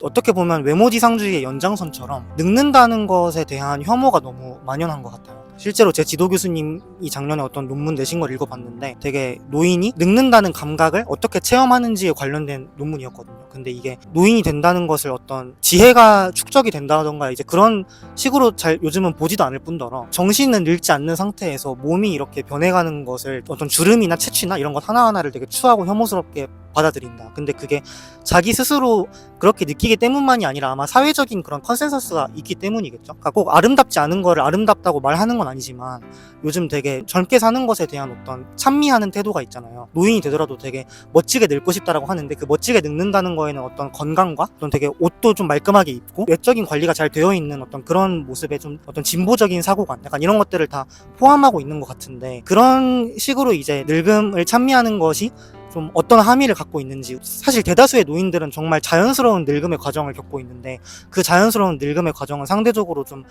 어떻게 보면 외모지상주의의 연장선처럼 늙는다는 것에 대한 혐오가 너무 만연한 것 같아요. 실제로 제 지도 교수님이 작년에 어떤 논문 내신 걸 읽어봤는데 되게 노인이 늙는다는 감각을 어떻게 체험하는지에 관련된 논문이었거든요. 근데 이게 노인이 된다는 것을 어떤 지혜가 축적이 된다던가 이제 그런 식으로 잘 요즘은 보지도 않을 뿐더러 정신은 늙지 않는 상태에서 몸이 이렇게 변해가는 것을 어떤 주름이나 채취나 이런 것 하나하나를 되게 추하고 혐오스럽게 받아들인다. 근데 그게 자기 스스로 그렇게 느끼기 때문만이 아니라 아마 사회적인 그런 컨센서스가 있기 때문이겠죠. 그러니까 꼭 아름답지 않은 거를 아름답다고 말하는 건 아니지만 요즘 되게 젊게 사는 것에 대한 어떤 찬미하는 태도가 있잖아요. 노인이 되더라도 되게 멋지게 늙고 싶다라고 하는데 그 멋지게 늙는다는 거에는 어떤 건강과 어떤 되게 옷도 좀 말끔하게 입고 외적인 관리가 잘 되어 있는 어떤 그런 모습에 좀 어떤 진보적인 사고관 약간 이런 것들을 다 포함하고 있는 것 같은데 그런 식으로 이제 늙음을 찬미하는 것이 좀 어떤 함의를 갖고 있는지 사실 대다수의 노인들은 정말 자연스러운 늙음의 과정을 겪고 있는데 그 자연스러운 늙음의 과정은 상대적으로 좀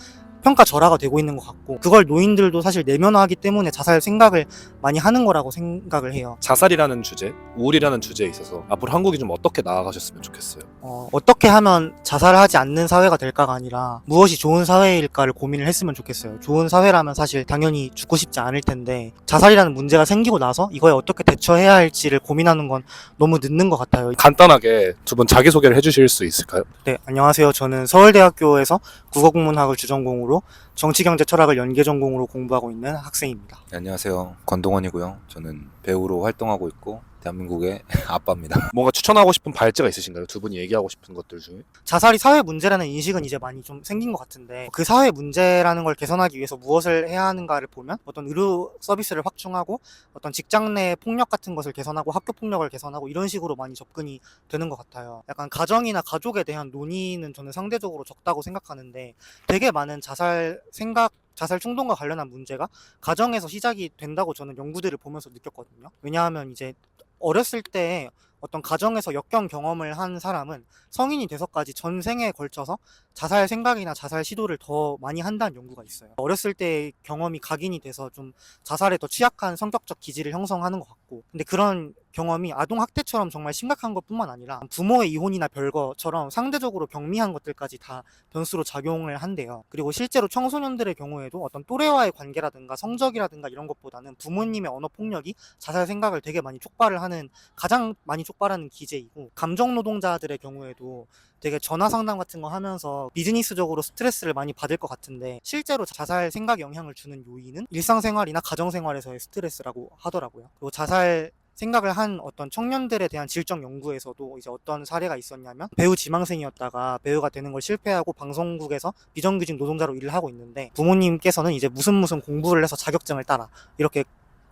평가절하가 되고 있는 것 같고 그걸 노인들도 사실 내면화하기 때문에 자살 생각을 많이 하는 거라고 생각을 해요. 자살이라는 주제, 우울이라는 주제에 있어서 앞으로 한국이 좀 어떻게 나아가셨으면 좋겠어요? 어떻게 하면 자살하지 않는 사회가 될까가 아니라 무엇이 좋은 사회일까를 고민을 했으면 좋겠어요. 좋은 사회라면 사실 당연히 죽고 싶지 않을 텐데 자살이라는 문제가 생기고 나서 이거에 어떻게 대처해야 할지를 고민하는 건 너무 늦는 것 같아요. 간단하게 두 분 자기소개를 해주실 수 있을까요? 네, 안녕하세요. 저는 서울대학교에서 국어국문학을 주전공으로 정치경제철학을 연계전공으로 공부하고 있는 학생입니다. 네, 안녕하세요. 권동원이고요. 저는 배우로 활동하고 있고 대한민국의 아빠입니다. 뭔가 추천하고 싶은 발제가 있으신가요? 두 분이 얘기하고 싶은 것들 중에? 자살이 사회 문제라는 인식은 이제 많이 좀 생긴 것 같은데 그 사회 문제라는 걸 개선하기 위해서 무엇을 해야 하는가를 보면 어떤 의료 서비스를 확충하고 어떤 직장 내 폭력 같은 것을 개선하고 학교 폭력을 개선하고 이런 식으로 많이 접근이 되는 것 같아요. 약간 가정이나 가족에 대한 논의는 저는 상대적으로 적다고 생각하는데 되게 많은 자살 생각 자살 충동과 관련한 문제가 가정에서 시작이 된다고 저는 연구들을 보면서 느꼈거든요. 왜냐하면 이제 어렸을 때 어떤 가정에서 역경 경험을 한 사람은 성인이 돼서까지 전생에 걸쳐서 자살 생각이나 자살 시도를 더 많이 한다는 연구가 있어요. 어렸을 때 경험이 각인이 돼서 좀 자살에 더 취약한 성격적 기질을 형성하는 것 같고 근데 그런 경험이 아동학대처럼 정말 심각한 것뿐만 아니라 부모의 이혼이나 별거처럼 상대적으로 경미한 것들까지 다 변수로 작용을 한대요. 그리고 실제로 청소년들의 경우에도 어떤 또래와의 관계라든가 성적이라든가 이런 것보다는 부모님의 언어 폭력이 자살 생각을 되게 많이 촉발을 하는 가장 많이 촉발하는 기제이고 감정 노동자들의 경우에도 되게 전화 상담 같은 거 하면서 비즈니스적으로 스트레스를 많이 받을 것 같은데 실제로 자살 생각 영향을 주는 요인은 일상생활이나 가정생활에서의 스트레스라고 하더라고요. 그리고 자살 생각을 한 어떤 청년들에 대한 질적 연구에서도 이제 어떤 사례가 있었냐면 배우 지망생이었다가 배우가 되는 걸 실패하고 방송국에서 비정규직 노동자로 일을 하고 있는데 부모님께서는 이제 무슨 공부를 해서 자격증을 따라 이렇게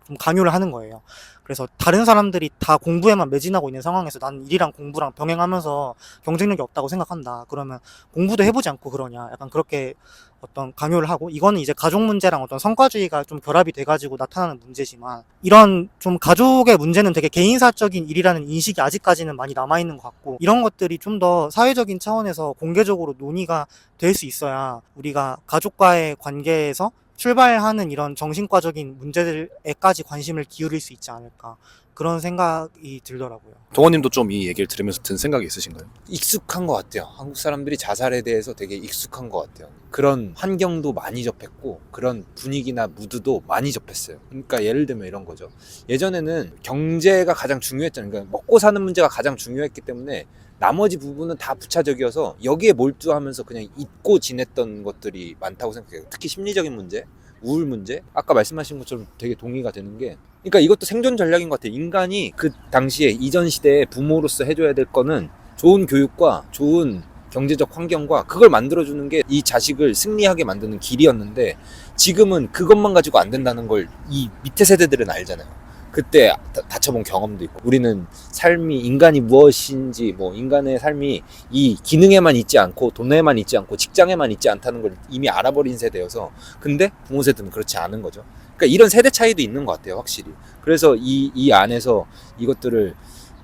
좀 강요를 하는 거예요. 그래서 다른 사람들이 다 공부에만 매진하고 있는 상황에서 난 일이랑 공부랑 병행하면서 경쟁력이 없다고 생각한다. 그러면 공부도 해보지 않고 그러냐. 약간 그렇게 어떤 강요를 하고 이거는 이제 가족 문제랑 어떤 성과주의가 좀 결합이 돼가지고 나타나는 문제지만 이런 좀 가족의 문제는 되게 개인사적인 일이라는 인식이 아직까지는 많이 남아있는 것 같고 이런 것들이 좀 더 사회적인 차원에서 공개적으로 논의가 될 수 있어야 우리가 가족과의 관계에서 출발하는 이런 정신과적인 문제들에까지 관심을 기울일 수 있지 않을까 그런 생각이 들더라고요. 동원님도 좀 이 얘기를 들으면서 든 생각이 있으신가요? 익숙한 것 같아요. 한국 사람들이 자살에 대해서 되게 익숙한 것 같아요. 그런 환경도 많이 접했고 그런 분위기나 무드도 많이 접했어요. 그러니까 예를 들면 이런 거죠. 예전에는 경제가 가장 중요했잖아요. 그러니까 먹고 사는 문제가 가장 중요했기 때문에 나머지 부분은 다 부차적이어서 여기에 몰두하면서 그냥 잊고 지냈던 것들이 많다고 생각해요. 특히 심리적인 문제, 우울 문제, 아까 말씀하신 것처럼 되게 동의가 되는 게 그러니까 이것도 생존 전략인 것 같아요. 인간이 그 당시에 이전 시대에 부모로서 해줘야 될 거는 좋은 교육과 좋은 경제적 환경과 그걸 만들어주는 게 이 자식을 승리하게 만드는 길이었는데 지금은 그것만 가지고 안 된다는 걸 이 밑에 세대들은 알잖아요. 그때 다쳐본 경험도 있고 우리는 삶이 인간이 무엇인지 뭐 인간의 삶이 이 기능에만 있지 않고 돈에만 있지 않고 직장에만 있지 않다는 걸 이미 알아버린 세대여서 근데 부모 세대는 그렇지 않은 거죠. 그러니까 이런 세대 차이도 있는 것 같아요 확실히. 그래서 이 안에서 이것들을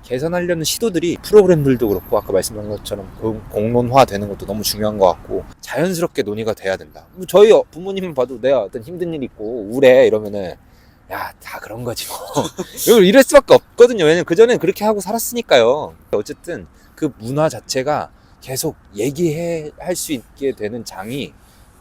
개선하려는 시도들이 프로그램들도 그렇고 아까 말씀한 것처럼 공론화 되는 것도 너무 중요한 것 같고 자연스럽게 논의가 돼야 된다. 저희 부모님은 봐도 내가 어떤 힘든 일 있고 우울해 이러면은 야, 다 그런 거지 뭐. 이럴 수밖에 없거든요. 왜냐면 그전엔 그렇게 하고 살았으니까요. 어쨌든 그 문화 자체가 계속 얘기할 수 있게 되는 장이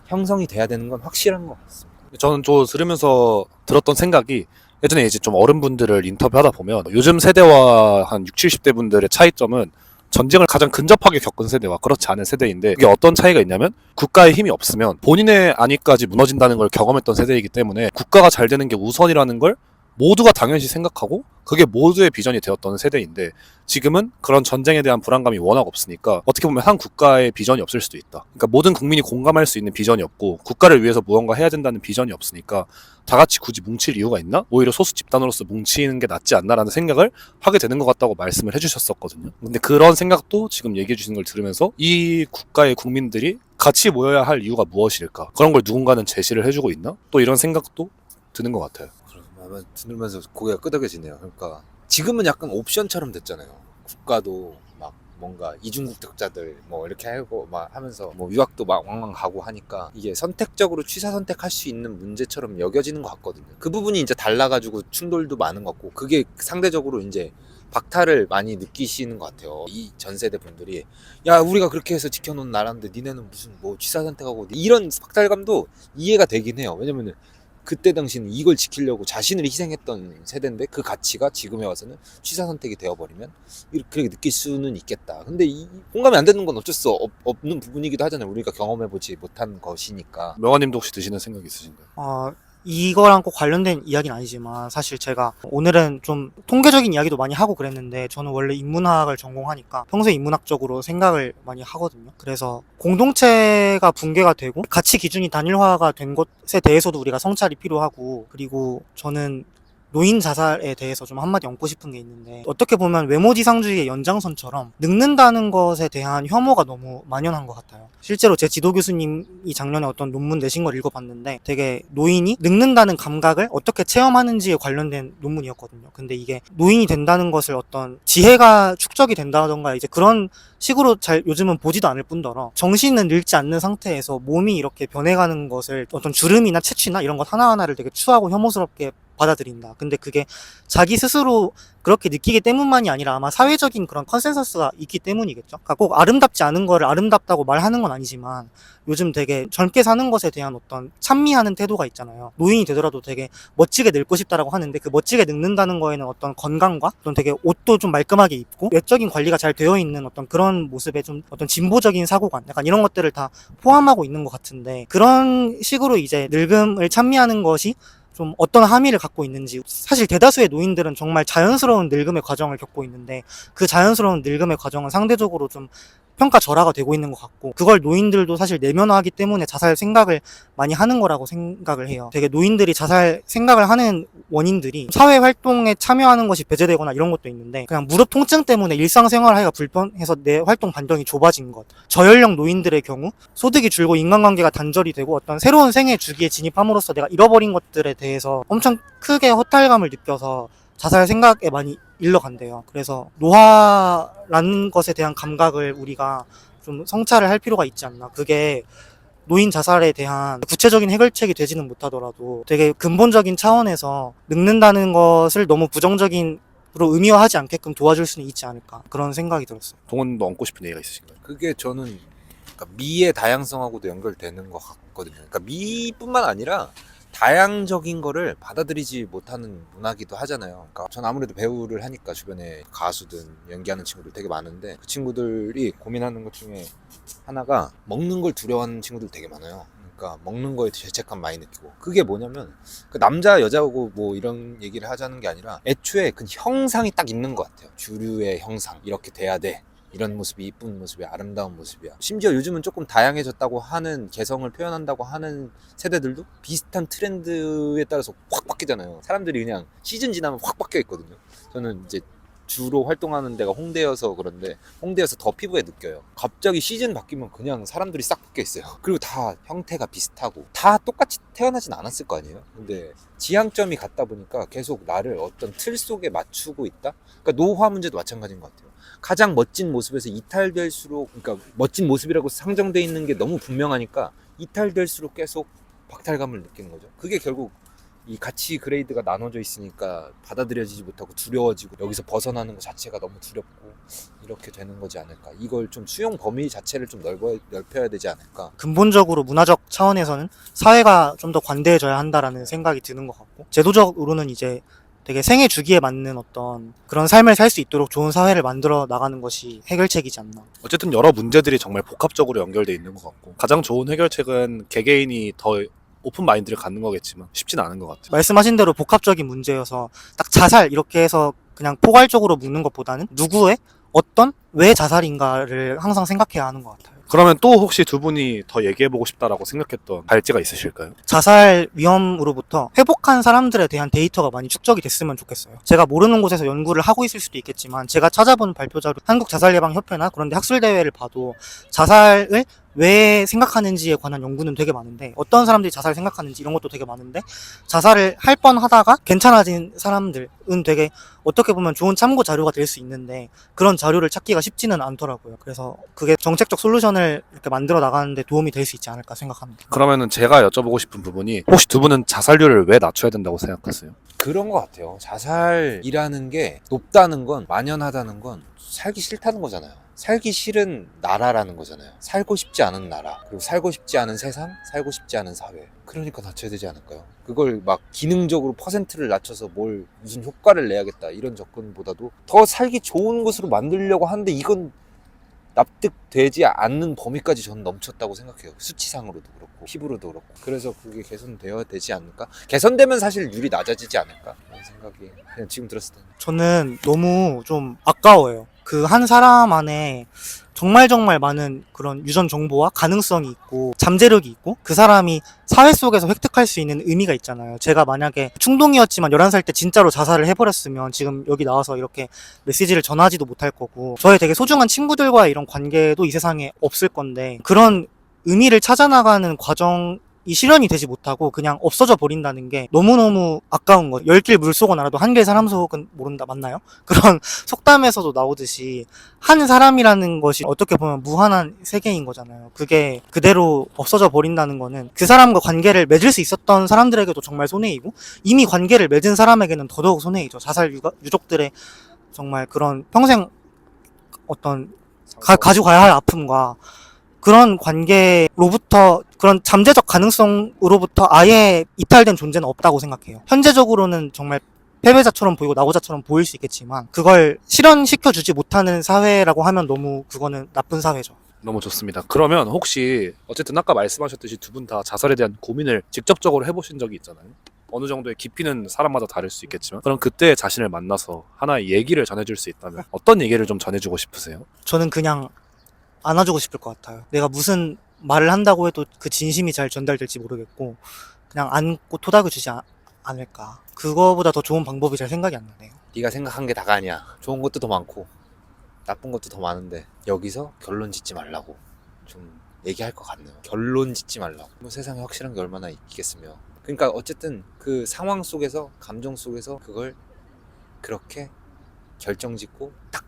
형성이 돼야 되는 건 확실한 것 같습니다. 저는 저 들으면서 들었던 생각이 예전에 이제 좀 어른분들을 인터뷰하다 보면 요즘 세대와 한 60, 70대 분들의 차이점은 전쟁을 가장 근접하게 겪은 세대와 그렇지 않은 세대인데 이게 어떤 차이가 있냐면 국가의 힘이 없으면 본인의 안위까지 무너진다는 걸 경험했던 세대이기 때문에 국가가 잘 되는 게 우선이라는 걸 모두가 당연시 생각하고 그게 모두의 비전이 되었던 세대인데 지금은 그런 전쟁에 대한 불안감이 워낙 없으니까 어떻게 보면 한 국가의 비전이 없을 수도 있다. 그러니까 모든 국민이 공감할 수 있는 비전이 없고 국가를 위해서 무언가 해야 된다는 비전이 없으니까 다 같이 굳이 뭉칠 이유가 있나? 오히려 소수 집단으로서 뭉치는 게 낫지 않나라는 생각을 하게 되는 것 같다고 말씀을 해주셨었거든요. 근데 그런 생각도 지금 얘기해 주시는 걸 들으면서 이 국가의 국민들이 같이 모여야 할 이유가 무엇일까? 그런 걸 누군가는 제시를 해주고 있나? 또 이런 생각도 드는 것 같아요. 들으면서 고개가 끄덕여지네요. 그러니까 지금은 약간 옵션처럼 됐잖아요. 국가도 막 뭔가 이중국적자들 뭐 이렇게 하고 막 하면서 뭐 유학도 막 왕왕 가고 하니까 이게 선택적으로 취사 선택할 수 있는 문제처럼 여겨지는 것 같거든요. 그 부분이 이제 달라가지고 충돌도 많은 것 같고 그게 상대적으로 이제 박탈을 많이 느끼시는 것 같아요. 이 전 세대 분들이 야 우리가 그렇게 해서 지켜놓은 나라인데 니네는 무슨 뭐 취사 선택하고 이런 박탈감도 이해가 되긴 해요. 왜냐면은 그때 당시는 이걸 지키려고 자신을 희생했던 세대인데 그 가치가 지금에 와서는 취사 선택이 되어버리면 이렇게 느낄 수는 있겠다. 근데 이 공감이 안 되는 건 어쩔 수 없는 부분이기도 하잖아요. 우리가 경험해보지 못한 것이니까. 명화님도 혹시 드시는 생각 있으신가요? 이거랑 꼭 관련된 이야기는 아니지만 사실 제가 오늘은 좀 통계적인 이야기도 많이 하고 그랬는데 저는 원래 인문학을 전공하니까 평소에 인문학적으로 생각을 많이 하거든요. 그래서 공동체가 붕괴가 되고 가치 기준이 단일화가 된 것에 대해서도 우리가 성찰이 필요하고 그리고 저는 노인 자살에 대해서 좀 한마디 얹고 싶은 게 있는데 어떻게 보면 외모지상주의의 연장선처럼 늙는다는 것에 대한 혐오가 너무 만연한 것 같아요. 실제로 제 지도 교수님이 작년에 어떤 논문 내신 걸 읽어봤는데 되게 노인이 늙는다는 감각을 어떻게 체험하는지에 관련된 논문이었거든요. 근데 이게 노인이 된다는 것을 어떤 지혜가 축적이 된다던가 이제 그런 식으로 잘 요즘은 보지도 않을 뿐더러 정신은 늙지 않는 상태에서 몸이 이렇게 변해가는 것을 어떤 주름이나 채취나 이런 것 하나하나를 되게 추하고 혐오스럽게 받아들인다. 근데 그게 자기 스스로 그렇게 느끼기 때문만이 아니라 아마 사회적인 그런 컨센서스가 있기 때문이겠죠. 그러니까 꼭 아름답지 않은 거를 아름답다고 말하는 건 아니지만 요즘 되게 젊게 사는 것에 대한 어떤 찬미하는 태도가 있잖아요. 노인이 되더라도 되게 멋지게 늙고 싶다라고 하는데 그 멋지게 늙는다는 거에는 어떤 건강과 어떤 되게 옷도 좀 말끔하게 입고 외적인 관리가 잘 되어 있는 어떤 그런 모습에 좀 어떤 진보적인 사고관 약간 이런 것들을 다 포함하고 있는 것 같은데 그런 식으로 이제 늙음을 찬미하는 것이 좀 어떤 함의를 갖고 있는지 사실 대다수의 노인들은 정말 자연스러운 늙음의 과정을 겪고 있는데 그 자연스러운 늙음의 과정은 상대적으로 좀 평가절하가 되고 있는 것 같고 그걸 노인들도 사실 내면화하기 때문에 자살 생각을 많이 하는 거라고 생각을 해요. 되게 노인들이 자살 생각을 하는 원인들이 사회활동에 참여하는 것이 배제되거나 이런 것도 있는데 그냥 무릎 통증 때문에 일상생활을 하기가 불편해서 내 활동 반경이 좁아진 것. 저연령 노인들의 경우 소득이 줄고 인간관계가 단절이 되고 어떤 새로운 생애 주기에 진입함으로써 내가 잃어버린 것들에 대해서 엄청 크게 허탈감을 느껴서 자살 생각에 많이 일러간대요. 그래서 노화라는 것에 대한 감각을 우리가 좀 성찰을 할 필요가 있지 않나. 그게 노인 자살에 대한 구체적인 해결책이 되지는 못하더라도 되게 근본적인 차원에서 늙는다는 것을 너무 부정적인 으로 의미화하지 않게끔 도와줄 수는 있지 않을까 그런 생각이 들었어요. 동원도 얹고 싶은 얘기가 있으신가요? 그게 저는 그러니까 미의 다양성하고도 연결되는 것 같거든요. 그러니까 미뿐만 아니라 다양적인 거를 받아들이지 못하는 문화기도 하잖아요. 그러니까 전 아무래도 배우를 하니까 주변에 가수든 연기하는 친구들 되게 많은데 그 친구들이 고민하는 것 중에 하나가 먹는 걸 두려워하는 친구들 되게 많아요. 그러니까 먹는 거에 죄책감 많이 느끼고 그게 뭐냐면 그 남자 여자고 뭐 이런 얘기를 하자는 게 아니라 애초에 그 형상이 딱 있는 것 같아요. 주류의 형상 이렇게 돼야 돼. 이런 모습이 이쁜 모습이야 아름다운 모습이야. 심지어 요즘은 조금 다양해졌다고 하는 개성을 표현한다고 하는 세대들도 비슷한 트렌드에 따라서 확 바뀌잖아요. 사람들이 그냥 시즌 지나면 확 바뀌어 있거든요. 저는 이제 주로 활동하는 데가 홍대여서 그런데 홍대여서 더 피부에 느껴요. 갑자기 시즌 바뀌면 그냥 사람들이 싹 바뀌어 있어요. 그리고 다 형태가 비슷하고 다 똑같이 태어나진 않았을 거 아니에요. 근데 지향점이 같다 보니까 계속 나를 어떤 틀 속에 맞추고 있다. 그러니까 노화 문제도 마찬가지인 것 같아요. 가장 멋진 모습에서 이탈될수록 그러니까 멋진 모습이라고 상정돼 있는 게 너무 분명하니까 이탈될수록 계속 박탈감을 느끼는 거죠. 그게 결국 이 가치 그레이드가 나눠져 있으니까 받아들여지지 못하고 두려워지고 여기서 벗어나는 것 자체가 너무 두렵고 이렇게 되는 거지 않을까. 이걸 좀 수용 범위 자체를 좀 넓혀야 되지 않을까. 근본적으로 문화적 차원에서는 사회가 좀 더 관대해져야 한다라는 생각이 드는 것 같고, 제도적으로는 이제 되게 생애 주기에 맞는 어떤 그런 삶을 살 수 있도록 좋은 사회를 만들어 나가는 것이 해결책이지 않나. 어쨌든 여러 문제들이 정말 복합적으로 연결돼 있는 것 같고 가장 좋은 해결책은 개개인이 더 오픈 마인드를 갖는 거겠지만 쉽진 않은 것 같아요. 말씀하신 대로 복합적인 문제여서 딱 자살 이렇게 해서 그냥 포괄적으로 묻는 것보다는 누구의 어떤 왜 자살인가를 항상 생각해야 하는 것 같아요. 그러면 또 혹시 두 분이 더 얘기해보고 싶다라고 생각했던 발제가 있으실까요? 자살 위험으로부터 회복한 사람들에 대한 데이터가 많이 축적이 됐으면 좋겠어요. 제가 모르는 곳에서 연구를 하고 있을 수도 있겠지만 제가 찾아본 발표자로 한국자살예방협회나 그런 데 학술대회를 봐도 자살을 왜 생각하는지에 관한 연구는 되게 많은데, 어떤 사람들이 자살을 생각하는지 이런 것도 되게 많은데, 자살을 할 뻔하다가 괜찮아진 사람들은 되게 어떻게 보면 좋은 참고 자료가 될 수 있는데 그런 자료를 찾기가 쉽지는 않더라고요. 그래서 그게 정책적 솔루션을 이렇게 만들어 나가는데 도움이 될 수 있지 않을까 생각합니다. 그러면은 제가 여쭤보고 싶은 부분이 혹시 두 분은 자살률을 왜 낮춰야 된다고 생각하세요? 그런 것 같아요. 자살이라는 게 높다는 건, 만연하다는 건 살기 싫다는 거잖아요. 살기 싫은 나라라는 거잖아요. 살고 싶지 않은 나라, 그리고 살고 싶지 않은 세상, 살고 싶지 않은 사회. 그러니까 낮춰야 되지 않을까요? 그걸 막 기능적으로 퍼센트를 낮춰서 뭘 무슨 효과를 내야겠다 이런 접근보다도 더 살기 좋은 것으로 만들려고 하는데 이건 납득되지 않는 범위까지 저는 넘쳤다고 생각해요. 수치상으로도 그렇고 피부로도 그렇고. 그래서 그게 개선되어야 되지 않을까? 개선되면 사실 율이 낮아지지 않을까? 그런 생각이 그냥 지금 들었을 때는. 저는 너무 좀 아까워요. 그 한 사람 안에 정말 많은 그런 유전 정보와 가능성이 있고 잠재력이 있고 그 사람이 사회 속에서 획득할 수 있는 의미가 있잖아요. 제가 만약에 충동이었지만 11살 때 진짜로 자살을 해버렸으면 지금 여기 나와서 이렇게 메시지를 전하지도 못할 거고, 저의 되게 소중한 친구들과의 이런 관계도 이 세상에 없을 건데, 그런 의미를 찾아나가는 과정이 실현이 되지 못하고 그냥 없어져 버린다는 게 너무너무 아까운 거예요. 10길 물속은 알아도 한 길 사람 속은 모른다, 맞나요? 그런 속담에서도 나오듯이 한 사람이라는 것이 어떻게 보면 무한한 세계인 거잖아요. 그게 그대로 없어져 버린다는 거는 그 사람과 관계를 맺을 수 있었던 사람들에게도 정말 손해이고, 이미 관계를 맺은 사람에게는 더더욱 손해이죠. 자살 유족들의 정말 그런 평생 어떤 가지고 가야 할 아픔과 그런 관계로부터, 그런 잠재적 가능성으로부터 아예 이탈된 존재는 없다고 생각해요. 현재적으로는 정말 패배자처럼 보이고 낙오자처럼 보일 수 있겠지만 그걸 실현시켜주지 못하는 사회라고 하면 너무 그거는 나쁜 사회죠. 너무 좋습니다. 그러면 혹시 어쨌든 아까 말씀하셨듯이 두 분 다 자살에 대한 고민을 직접적으로 해보신 적이 있잖아요. 어느 정도의 깊이는 사람마다 다를 수 있겠지만, 그럼 그때 자신을 만나서 하나의 얘기를 전해줄 수 있다면 어떤 얘기를 좀 전해주고 싶으세요? 저는 그냥 안아주고 싶을 것 같아요. 내가 무슨 말을 한다고 해도 그 진심이 잘 전달될지 모르겠고 그냥 안고 토닥여주지 않을까. 그거보다 더 좋은 방법이 잘 생각이 안 나네요. 네가 생각한 게 다가 아니야. 좋은 것도 더 많고 나쁜 것도 더 많은데 여기서 결론 짓지 말라고 좀 얘기할 것 같네요. 결론 짓지 말라고. 뭐 세상에 확실한 게 얼마나 있겠으며. 그러니까 어쨌든 그 상황 속에서, 감정 속에서 그걸 그렇게 결정 짓고 딱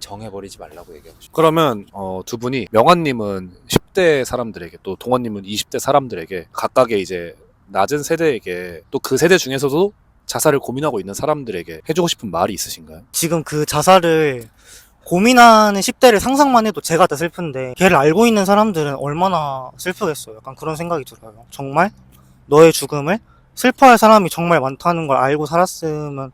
정해버리지 말라고 얘기하고 싶어요. 그러면 두 분이, 명환님은 10대 사람들에게, 또 동원님은 20대 사람들에게, 각각의 이제 낮은 세대에게, 또 그 세대 중에서도 자살을 고민하고 있는 사람들에게 해주고 싶은 말이 있으신가요? 지금 그 자살을 고민하는 10대를 상상만 해도 제가 다 슬픈데 걔를 알고 있는 사람들은 얼마나 슬프겠어요. 약간 그런 생각이 들어요. 정말 너의 죽음을 슬퍼할 사람이 정말 많다는 걸 알고 살았으면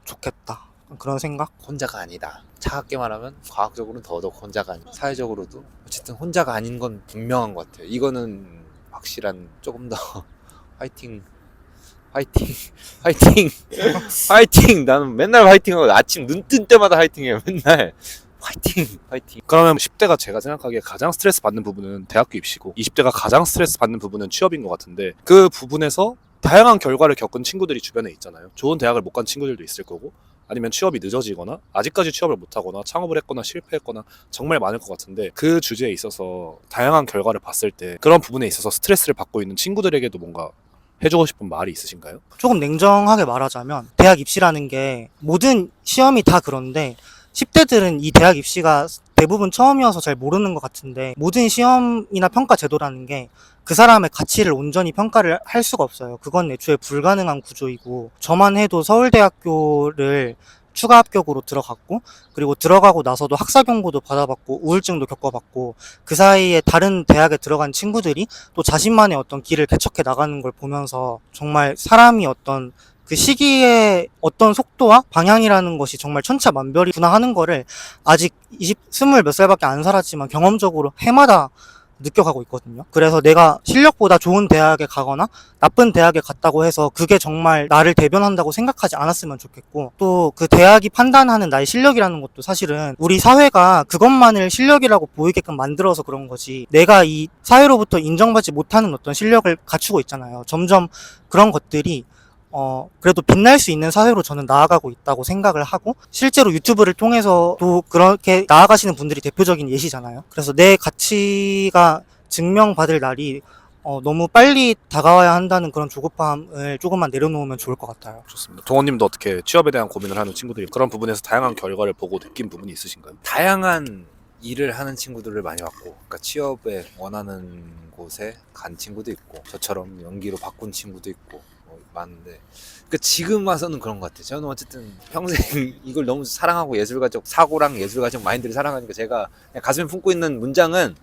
좋겠다. 그런 생각? 혼자가 아니다. 차갑게 말하면 과학적으로는 더더욱 혼자가 아니다. 사회적으로도 어쨌든 혼자가 아닌 건 분명한 것 같아요. 이거는 확실한, 조금 더 화이팅. 나는 맨날 화이팅하고 아침 눈 뜬 때마다 화이팅해요. 맨날 화이팅. 그러면 10대가 제가 생각하기에 가장 스트레스 받는 부분은 대학교 입시고, 20대가 가장 스트레스 받는 부분은 취업인 것 같은데, 그 부분에서 다양한 결과를 겪은 친구들이 주변에 있잖아요. 좋은 대학을 못 간 친구들도 있을 거고, 아니면 취업이 늦어지거나 아직까지 취업을 못하거나 창업을 했거나 실패했거나 정말 많을 것 같은데, 그 주제에 있어서 다양한 결과를 봤을 때 그런 부분에 있어서 스트레스를 받고 있는 친구들에게도 뭔가 해주고 싶은 말이 있으신가요? 조금 냉정하게 말하자면 대학 입시라는 게 모든 시험이 다 그런데 10대들은 이 대학 입시가 대부분 처음이어서 잘 모르는 것 같은데 모든 시험이나 평가 제도라는 게 그 사람의 가치를 온전히 평가를 할 수가 없어요. 그건 애초에 불가능한 구조이고 저만 해도 서울대학교를 추가 합격으로 들어갔고 그리고 들어가고 나서도 학사 경고도 받아봤고 우울증도 겪어봤고 그 사이에 다른 대학에 들어간 친구들이 또 자신만의 어떤 길을 개척해 나가는 걸 보면서 정말 사람이 어떤 그 시기의 어떤 속도와 방향이라는 것이 정말 천차만별이구나 하는 거를 아직 20몇 살밖에 안 살았지만 경험적으로 해마다 느껴가고 있거든요. 그래서 내가 실력보다 좋은 대학에 가거나 나쁜 대학에 갔다고 해서 그게 정말 나를 대변한다고 생각하지 않았으면 좋겠고 또 그 대학이 판단하는 나의 실력이라는 것도 사실은 우리 사회가 그것만을 실력이라고 보이게끔 만들어서 그런 거지 내가 이 사회로부터 인정받지 못하는 어떤 실력을 갖추고 있잖아요. 점점 그런 것들이 그래도 빛날 수 있는 사회로 저는 나아가고 있다고 생각을 하고 실제로 유튜브를 통해서도 그렇게 나아가시는 분들이 대표적인 예시잖아요. 그래서 내 가치가 증명받을 날이 너무 빨리 다가와야 한다는 그런 조급함을 조금만 내려놓으면 좋을 것 같아요. 좋습니다. 동원님도 어떻게 취업에 대한 고민을 하는 친구들이 그런 부분에서 다양한 결과를 보고 느낀 부분이 있으신가요? 다양한 일을 하는 친구들을 많이 봤고, 그러니까 취업에 원하는 곳에 간 친구도 있고, 저처럼 연기로 바꾼 친구도 있고 많은데, 그러니까 지금 와서는 그런 것 같아요. 저는 어쨌든 평생 이걸 너무 사랑하고 예술가적 사고랑 예술가적 마인드를 사랑하니까 제가 그냥 가슴에 품고 있는 문장은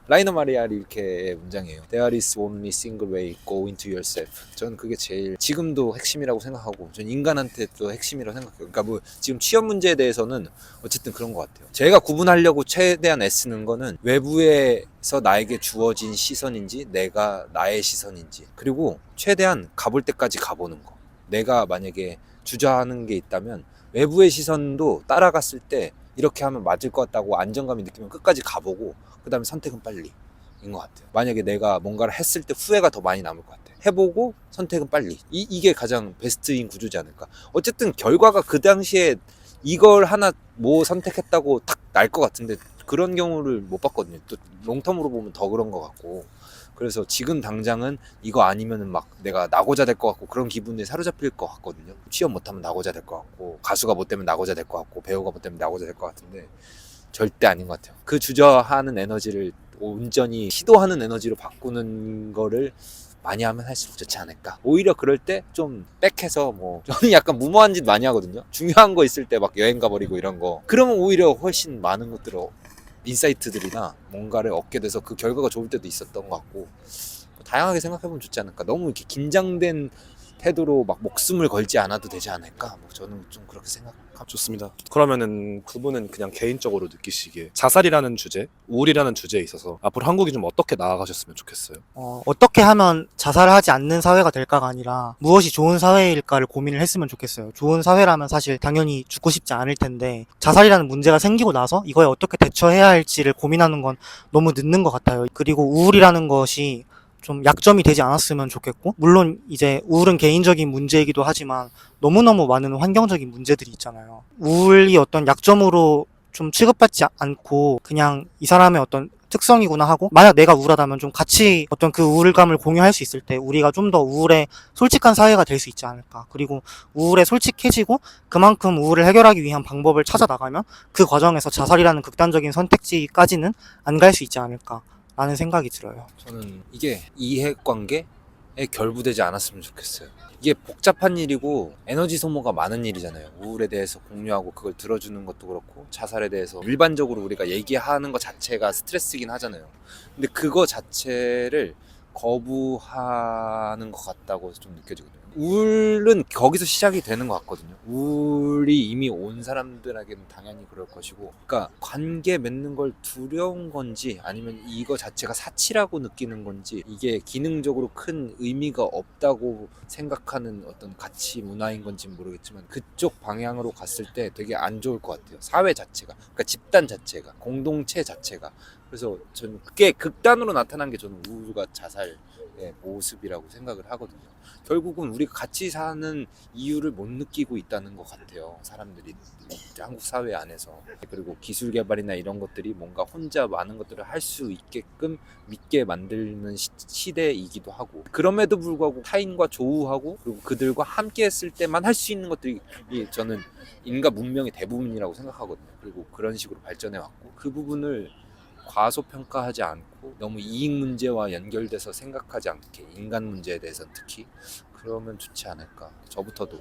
라이너 마리아리 이렇게 문장이에요. There is only single way, go into yourself. 저는 그게 제일 지금도 핵심이라고 생각하고 전 인간한테 또 핵심이라고 생각해요. 그러니까 뭐 지금 취업 문제에 대해서는 어쨌든 그런 것 같아요. 제가 구분하려고 최대한 애쓰는 거는 외부에서 나에게 주어진 시선인지 내가 나의 시선인지 그리고 최대한 가볼 때까지 가보는 거. 내가 만약에 주저하는 게 있다면 외부의 시선도 따라갔을 때 이렇게 하면 맞을 것 같다고 안정감이 느끼면 끝까지 가보고 그 다음에 선택은 빨리 인 것 같아요. 만약에 내가 뭔가를 했을 때 후회가 더 많이 남을 것 같아요. 해보고 선택은 빨리 이게 가장 베스트인 구조지 않을까. 어쨌든 결과가 그 당시에 이걸 하나 뭐 선택했다고 딱 날 것 같은데 그런 경우를 못 봤거든요. 또 롱텀으로 보면 더 그런 것 같고 그래서 지금 당장은 이거 아니면은 막 내가 나고자 될 것 같고 그런 기분에 사로잡힐 것 같거든요. 취업 못하면 나고자 될 것 같고 가수가 못 되면 나고자 될 것 같고 배우가 못 되면 나고자 될 것 같은데 절대 아닌 것 같아요. 그 주저하는 에너지를 온전히 시도하는 에너지로 바꾸는 거를 많이 하면 할수록 좋지 않을까. 오히려 그럴 때 좀 백해서 뭐 저는 약간 무모한 짓 많이 하거든요. 중요한 거 있을 때 막 여행 가버리고 이런 거 그러면 오히려 훨씬 많은 것들을 인사이트들이나 뭔가를 얻게 돼서 그 결과가 좋을 때도 있었던 것 같고 다양하게 생각해보면 좋지 않을까. 너무 이렇게 긴장된 태도로 막 목숨을 걸지 않아도 되지 않을까. 뭐 저는 좀 그렇게 생각합니다. 좋습니다. 그러면은 그분은 그냥 개인적으로 느끼시기에 자살이라는 주제, 우울이라는 주제에 있어서 앞으로 한국이 좀 어떻게 나아가셨으면 좋겠어요? 어떻게 하면 자살하지 않는 사회가 될까가 아니라 무엇이 좋은 사회일까를 고민을 했으면 좋겠어요. 좋은 사회라면 사실 당연히 죽고 싶지 않을 텐데 자살이라는 문제가 생기고 나서 이거에 어떻게 대처해야 할지를 고민하는 건 너무 늦는 것 같아요. 그리고 우울이라는 것이 좀 약점이 되지 않았으면 좋겠고 물론 이제 우울은 개인적인 문제이기도 하지만 너무너무 많은 환경적인 문제들이 있잖아요. 우울이 어떤 약점으로 좀 취급받지 않고 그냥 이 사람의 어떤 특성이구나 하고 만약 내가 우울하다면 좀 같이 어떤 그 우울감을 공유할 수 있을 때 우리가 좀 더 우울에 솔직한 사회가 될 수 있지 않을까. 그리고 우울에 솔직해지고 그만큼 우울을 해결하기 위한 방법을 찾아 나가면 그 과정에서 자살이라는 극단적인 선택지까지는 안 갈 수 있지 않을까 라는 생각이 들어요. 저는 이게 이해관계에 결부되지 않았으면 좋겠어요. 이게 복잡한 일이고 에너지 소모가 많은 일이잖아요. 우울에 대해서 공유하고 그걸 들어주는 것도 그렇고 자살에 대해서 일반적으로 우리가 얘기하는 것 자체가 스트레스긴 하잖아요. 근데 그거 자체를 거부하는 것 같다고 좀 느껴지거든요. 우울은 거기서 시작이 되는 것 같거든요. 우울이 이미 온 사람들에게는 당연히 그럴 것이고, 그러니까 관계 맺는 걸 두려운 건지 아니면 이거 자체가 사치라고 느끼는 건지 이게 기능적으로 큰 의미가 없다고 생각하는 어떤 가치 문화인 건지 모르겠지만 그쪽 방향으로 갔을 때 되게 안 좋을 것 같아요. 사회 자체가, 그러니까 집단 자체가, 공동체 자체가. 그래서 저는 그게 극단으로 나타난 게 저는 우울과 자살에 모습이라고 생각을 하거든요. 결국은 우리가 같이 사는 이유를 못 느끼고 있다는 것 같아요. 사람들이 한국 사회 안에서. 그리고 기술 개발이나 이런 것들이 뭔가 혼자 많은 것들을 할 수 있게끔 믿게 만드는 시대이기도 하고, 그럼에도 불구하고 타인과 조우하고 그리고 그들과 함께 했을 때만 할 수 있는 것들이 저는 인간 문명의 대부분이라고 생각하거든요. 그리고 그런 식으로 발전해 왔고, 그 부분을 과소평가하지 않고 너무 이익 문제와 연결돼서 생각하지 않게, 인간 문제에 대해서는 특히 그러면 좋지 않을까.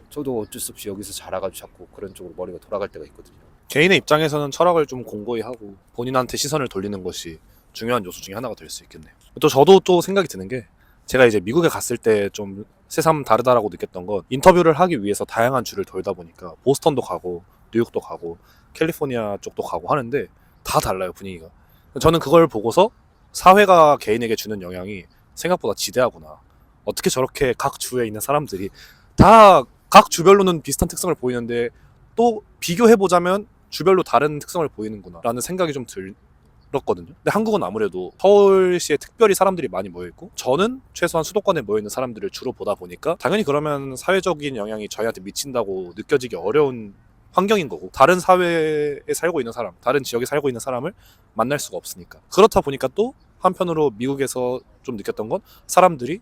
저도 어쩔 수 없이 여기서 자라가지고 자꾸 그런 쪽으로 머리가 돌아갈 때가 있거든요. 개인의 입장에서는 철학을 좀 공고히 하고 본인한테 시선을 돌리는 것이 중요한 요소 중에 하나가 될 수 있겠네요. 또 저도 또 생각이 드는 게, 제가 이제 미국에 갔을 때 좀 새삼 다르다라고 느꼈던 건, 인터뷰를 하기 위해서 다양한 주를 돌다 보니까 보스턴도 가고 뉴욕도 가고 캘리포니아 쪽도 가고 하는데 다 달라요, 분위기가. 저는 그걸 보고서 사회가 개인에게 주는 영향이 생각보다 지대하구나. 어떻게 저렇게 각 주에 있는 사람들이 다 각 주별로는 비슷한 특성을 보이는데 또 비교해보자면 주별로 다른 특성을 보이는구나 라는 생각이 좀 들었거든요. 근데 한국은 아무래도 서울시에 특별히 사람들이 많이 모여있고, 저는 최소한 수도권에 모여있는 사람들을 주로 보다 보니까 당연히 그러면 사회적인 영향이 저희한테 미친다고 느껴지기 어려운 환경인 거고, 다른 사회에 살고 있는 사람, 다른 지역에 살고 있는 사람을 만날 수가 없으니까. 그렇다 보니까 또 한편으로 미국에서 좀 느꼈던 건, 사람들이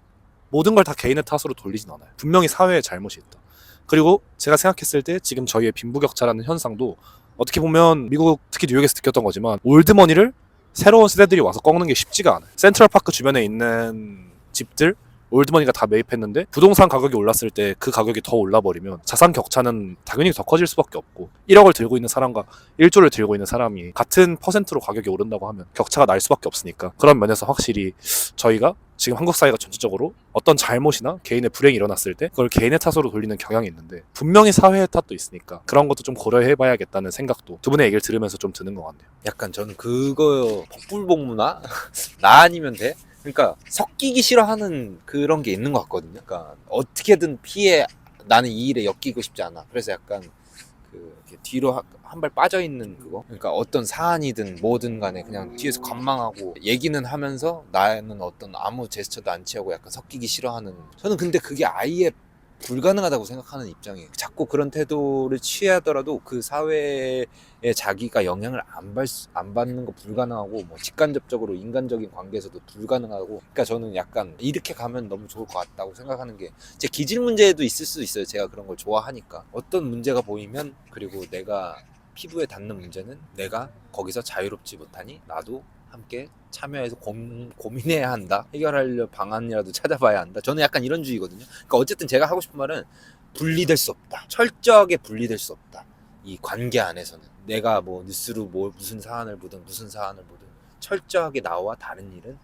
모든 걸 다 개인의 탓으로 돌리진 않아요. 분명히 사회에 잘못이 있다. 그리고 제가 생각했을 때 지금 저희의 빈부격차라는 현상도 어떻게 보면 미국, 특히 뉴욕에서 느꼈던 거지만, 올드머니를 새로운 세대들이 와서 꺾는 게 쉽지가 않아요. 센트럴파크 주변에 있는 집들, 올드머니가 다 매입했는데 부동산 가격이 올랐을 때 그 가격이 더 올라버리면 자산 격차는 당연히 더 커질 수밖에 없고, 1억을 들고 있는 사람과 1조를 들고 있는 사람이 같은 퍼센트로 가격이 오른다고 하면 격차가 날 수밖에 없으니까, 그런 면에서 확실히 저희가 지금 한국 사회가 전체적으로 어떤 잘못이나 개인의 불행이 일어났을 때 그걸 개인의 탓으로 돌리는 경향이 있는데, 분명히 사회의 탓도 있으니까 그런 것도 좀 고려해봐야겠다는 생각도 두 분의 얘기를 들으면서 좀 드는 것 같네요. 약간 저는 그거 복불복문화? 나 아니면 돼? 그러니까 섞이기 싫어하는 그런 게 있는 것 같거든요. 그러니까 어떻게든 나는 이 일에 엮이고 싶지 않아. 그래서 약간 이렇게 뒤로 한 발 빠져 있는 그거. 그러니까 어떤 사안이든 뭐든 간에 그냥 뒤에서 관망하고 얘기는 하면서 나는 어떤 아무 제스처도 안 취하고 약간 섞이기 싫어하는. 저는 근데 그게 아예 불가능하다고 생각하는 입장이에요. 자꾸 그런 태도를 취하더라도 그 사회에 자기가 영향을 안 받는 거 불가능하고, 뭐 직간접적으로 인간적인 관계에서도 불가능하고. 그러니까 저는 약간 이렇게 가면 너무 좋을 것 같다고 생각하는 게, 제 기질 문제도 있을 수 있어요. 제가 그런 걸 좋아하니까. 어떤 문제가 보이면, 그리고 내가 피부에 닿는 문제는 내가 거기서 자유롭지 못하니 나도 함께 참여해서 고민해야 한다. 해결하려 방안이라도 찾아봐야 한다. 저는 약간 이런 주의거든요. 그러니까 어쨌든 제가 하고 싶은 말은, 분리될 수 없다. 철저하게 분리될 수 없다. 이 관계 안에서는 내가 뭐 뉴스로 무슨 사안을 보든 철저하게 나와 다른 일은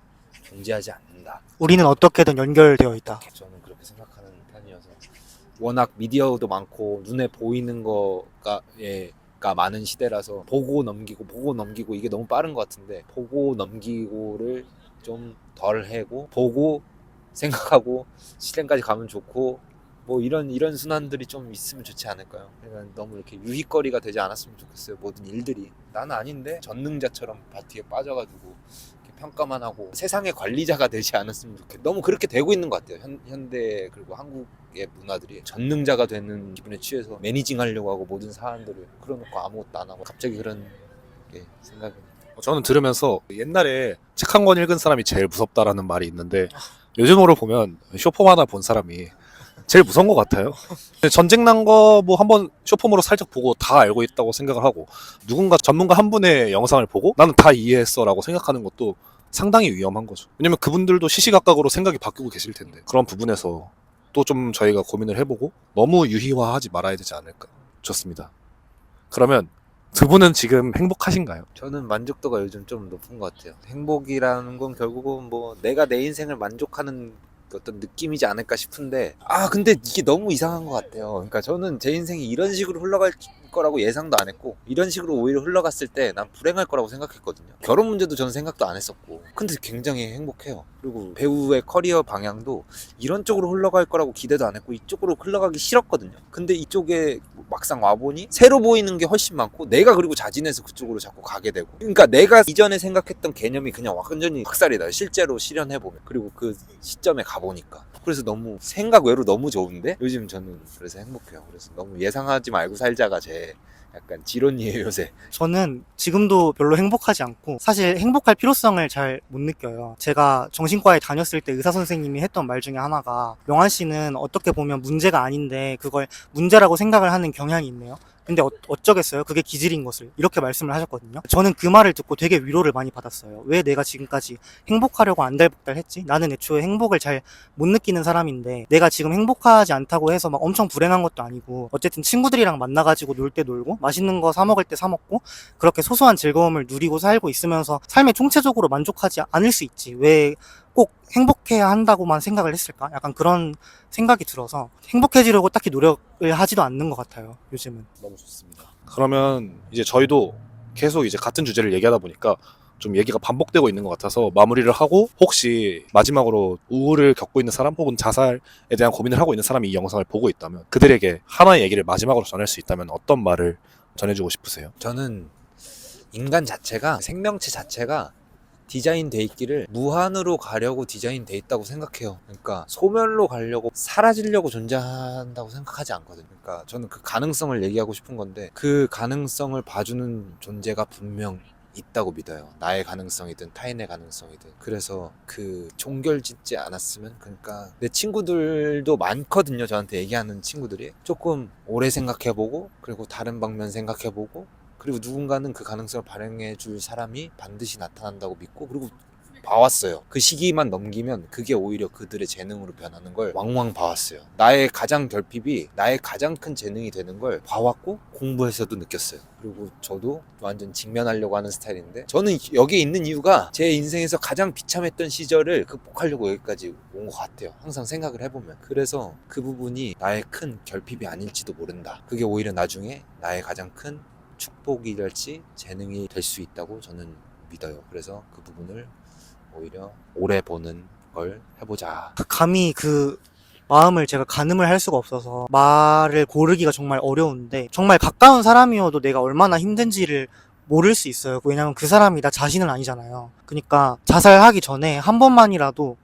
존재하지 않는다. 우리는 어떻게든 연결되어 있다. 저는 그렇게 생각하는 편이어서, 워낙 미디어도 많고 눈에 보이는 거가 많은 시대라서 보고 넘기고 이게 너무 빠른 것 같은데, 보고 넘기고를 좀 덜 하고 보고 생각하고 실행까지 가면 좋고, 뭐 이런 순환들이 좀 있으면 좋지 않을까요? 그러니까 너무 이렇게 유희거리가 되지 않았으면 좋겠어요. 모든 일들이 나는 아닌데 전능자처럼 바티에 빠져가지고 이렇게 평가만 하고 세상의 관리자가 되지 않았으면 좋겠어요. 너무 그렇게 되고 있는 것 같아요. 현대 그리고 한국의 문화들이 전능자가 되는 기분에 취해서 매니징 하려고 하고, 모든 사안들을 그려놓고 아무것도 안 하고, 갑자기 그런 게 생각이. 저는 들으면서 옛날에 책 한 권 읽은 사람이 제일 무섭다라는 말이 있는데, 요즘으로 보면 쇼폼 하나 본 사람이 제일 무서운 것 같아요. 전쟁 난 거 뭐 한번 쇼폼으로 살짝 보고 다 알고 있다고 생각을 하고, 누군가 전문가 한 분의 영상을 보고 나는 다 이해했어 라고 생각하는 것도 상당히 위험한 거죠. 왜냐면 그분들도 시시각각으로 생각이 바뀌고 계실 텐데, 그런 부분에서 또 좀 저희가 고민을 해보고 너무 유희화하지 말아야 되지 않을까. 좋습니다. 그러면 두 분은 지금 행복하신가요? 저는 만족도가 요즘 좀 높은 것 같아요. 행복이라는 건 결국은 뭐 내가 내 인생을 만족하는 어떤 느낌이지 않을까 싶은데, 근데 이게 너무 이상한 것 같아요. 그러니까 저는 제 인생이 이런 식으로 흘러갈 거라고 예상도 안 했고 이런 식으로 오히려 흘러갔을 때 난 불행할 거라고 생각했거든요. 결혼 문제도 저는 생각도 안 했었고 근데 굉장히 행복해요. 그리고 배우의 커리어 방향도 이런 쪽으로 흘러갈 거라고 기대도 안 했고 이쪽으로 흘러가기 싫었거든요. 근데 이쪽에 막상 와보니 새로 보이는 게 훨씬 많고 내가 그리고 자진해서 그쪽으로 자꾸 가게 되고 그러니까 내가 이전에 생각했던 개념이 그냥 완전히 학살이다. 실제로 실현해보면 그리고 그 시점에 가보니까 그래서 너무 생각 외로 너무 좋은데 요즘 저는 그래서 행복해요. 그래서 너무 예상하지 말고 살자가 제 약간 지론이에요 요새. 저는 지금도 별로 행복하지 않고 사실 행복할 필요성을 잘 못 느껴요. 제가 정신과에 다녔을 때 의사 선생님이 했던 말 중에 하나가 명환 씨는 어떻게 보면 문제가 아닌데 그걸 문제라고 생각을 하는 경향이 있네요. 근데 어쩌겠어요? 그게 기질인 것을. 이렇게 말씀을 하셨거든요. 저는 그 말을 듣고 되게 위로를 많이 받았어요. 왜 내가 지금까지 행복하려고 안달복달 했지? 나는 애초에 행복을 잘 못 느끼는 사람인데 내가 지금 행복하지 않다고 해서 막 엄청 불행한 것도 아니고 어쨌든 친구들이랑 만나가지고 놀 때 놀고 맛있는 거 사 먹을 때 사 먹고 그렇게 소소한 즐거움을 누리고 살고 있으면서 삶에 총체적으로 만족하지 않을 수 있지. 왜 꼭 행복해야 한다고만 생각을 했을까? 약간 그런 생각이 들어서 행복해지려고 딱히 노력을 하지도 않는 것 같아요, 요즘은. 너무 좋습니다. 그러면 이제 저희도 계속 이제 같은 주제를 얘기하다 보니까 좀 얘기가 반복되고 있는 것 같아서 마무리를 하고 혹시 마지막으로 우울을 겪고 있는 사람 혹은 자살에 대한 고민을 하고 있는 사람이 이 영상을 보고 있다면 그들에게 하나의 얘기를 마지막으로 전할 수 있다면 어떤 말을 전해주고 싶으세요? 저는 인간 자체가 생명체 자체가 디자인돼 있기를 무한으로 가려고 디자인돼 있다고 생각해요. 그러니까 소멸로 가려고 사라지려고 존재한다고 생각하지 않거든요. 그러니까 저는 그 가능성을 얘기하고 싶은 건데 그 가능성을 봐주는 존재가 분명 있다고 믿어요. 나의 가능성이든 타인의 가능성이든. 그래서 그 종결짓지 않았으면 그러니까 내 친구들도 많거든요. 저한테 얘기하는 친구들이 조금 오래 생각해보고 그리고 다른 방면 생각해보고 그리고 누군가는 그 가능성을 발현해 줄 사람이 반드시 나타난다고 믿고 그리고 봐왔어요. 그 시기만 넘기면 그게 오히려 그들의 재능으로 변하는 걸 왕왕 봐왔어요. 나의 가장 결핍이 나의 가장 큰 재능이 되는 걸 봐왔고 공부해서도 느꼈어요. 그리고 저도 완전 직면하려고 하는 스타일인데 저는 여기에 있는 이유가 제 인생에서 가장 비참했던 시절을 극복하려고 여기까지 온 것 같아요. 항상 생각을 해보면. 그래서 그 부분이 나의 큰 결핍이 아닐지도 모른다. 그게 오히려 나중에 나의 가장 큰 축복이랄지 재능이 될 수 있다고 저는 믿어요. 그래서 그 부분을 오히려 오래 보는 걸 해보자. 감히 그 마음을 제가 가늠을 할 수가 없어서 말을 고르기가 정말 어려운데 정말 가까운 사람이어도 내가 얼마나 힘든지를 모를 수 있어요. 왜냐면 그 사람이 나 자신은 아니잖아요. 그러니까 자살하기 전에 한 번만이라도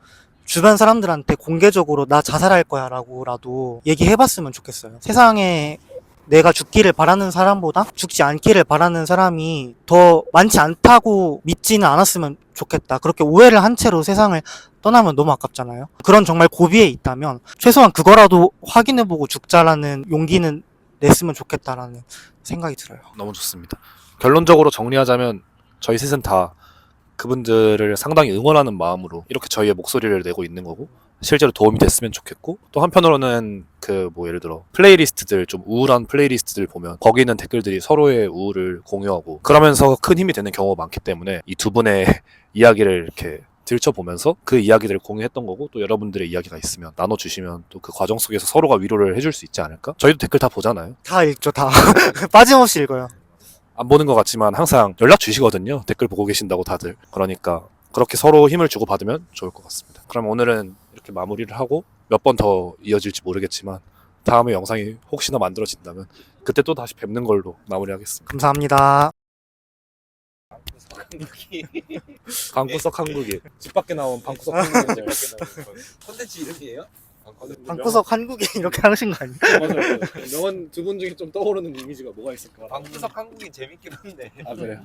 주변 사람들한테 공개적으로 나 자살할 거야 라고라도 얘기해봤으면 좋겠어요. 세상에 내가 죽기를 바라는 사람보다 죽지 않기를 바라는 사람이 더 많지 않다고 믿지는 않았으면 좋겠다. 그렇게 오해를 한 채로 세상을 떠나면 너무 아깝잖아요. 그런 정말 고비에 있다면 최소한 그거라도 확인해보고 죽자라는 용기는 냈으면 좋겠다라는 생각이 들어요. 너무 좋습니다. 결론적으로 정리하자면 저희 셋은 다 그분들을 상당히 응원하는 마음으로 이렇게 저희의 목소리를 내고 있는 거고 실제로 도움이 됐으면 좋겠고 또 한편으로는 그 뭐 예를 들어 플레이리스트들 좀 우울한 플레이리스트들 보면 거기 있는 댓글들이 서로의 우울을 공유하고 그러면서 큰 힘이 되는 경우가 많기 때문에 이 두 분의 이야기를 이렇게 들춰보면서 그 이야기들을 공유했던 거고 또 여러분들의 이야기가 있으면 나눠주시면 또 그 과정 속에서 서로가 위로를 해줄 수 있지 않을까? 저희도 댓글 다 보잖아요. 다 읽죠, 다. 빠짐없이 읽어요. 안 보는 것 같지만 항상 연락 주시거든요. 댓글 보고 계신다고 다들. 그러니까 그렇게 서로 힘을 주고 받으면 좋을 것 같습니다. 그럼 오늘은 이렇게 마무리를 하고 몇 번 더 이어질지 모르겠지만 다음에 영상이 혹시나 만들어진다면 그때 또 다시 뵙는 걸로 마무리하겠습니다. 감사합니다. 방구석 한국인. 집 밖에 나온 방구석 한국인 콘텐츠 이름이에요? 방구석 한국인 이렇게 하신 거 아니에요? 맞아요. 명언 두 분 중에 좀 떠오르는 이미지가 뭐가 있을까? 방구석 한국인 재밌긴 한데. 아 그래요?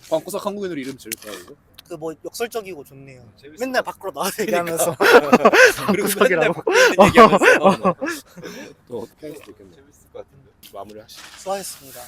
방구석 한국인으로 이름 지을까요 이거? 그 뭐 역설적이고 좋네요. 재밌을 맨날 밖으로 나와서 얘기하면서 그리고 방구석이라고. 맨날 밖에 있는 얘기하면서 또 할 수도 있겠네요. 재밌을 것 같은데. 마무리하시죠. 수고하셨습니다.